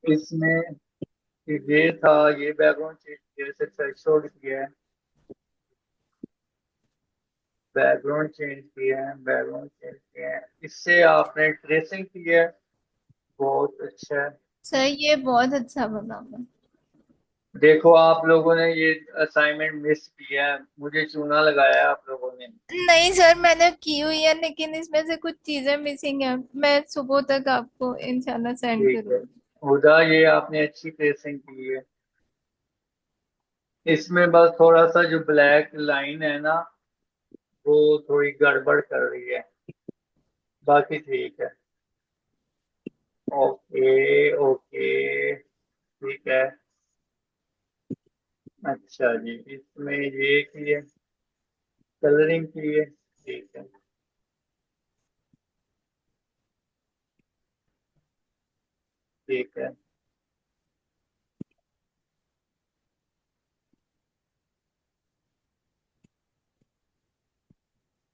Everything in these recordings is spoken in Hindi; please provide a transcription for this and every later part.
इसमें ये था, ये बैकग्राउंड चेंज किया, इसे थ्रेशोल्ड किया है, बैकग्राउंड चेंज किया है, बैकग्राउंड चेंज किया है, इससे आपने ट्रेसिंग की है। बहुत अच्छा है। सर ये बहुत अच्छा बना मैं। देखो आप लोगों ने ये असाइनमेंट मिस किया है, मुझे चूना लगाया है आप लोगों ने। नहीं सर, मैंने की हुई है, लेकिन इसमें से कुछ चीजें मिसिंग है। मैं सुबह तक आपको इंशाल्लाह सेंड ठीक है, करूंगी। हुदा ये आपने अच्छी ट्रेसिंग की है। इसमें बस थोड़ा सा जो ब्लैक लाइन है ना, वो थोड़ी गड़बड़ कर रही है, बाकी ठीक है। ओके ओके, ठीक है। अच्छा जी, इसमें ये की है, कलरिंग की है, ठीक है। ठीक है,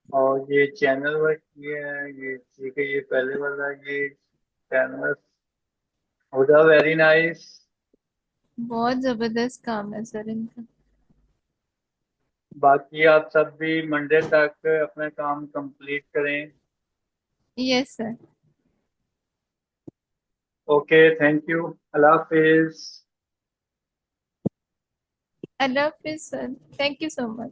और ये चैनल वर्क किया है, ये ठीक है, ये पहले वाला, ये कैनवस। हुदा वेरी नाइस। बहुत जबरदस्त काम है सर इनका। बाकी आप सब भी मंडे तक अपना काम कंप्लीट करें। Yes sir. Okay, thank you, Allah Hafiz. Allah Hafiz sir. Thank you so much.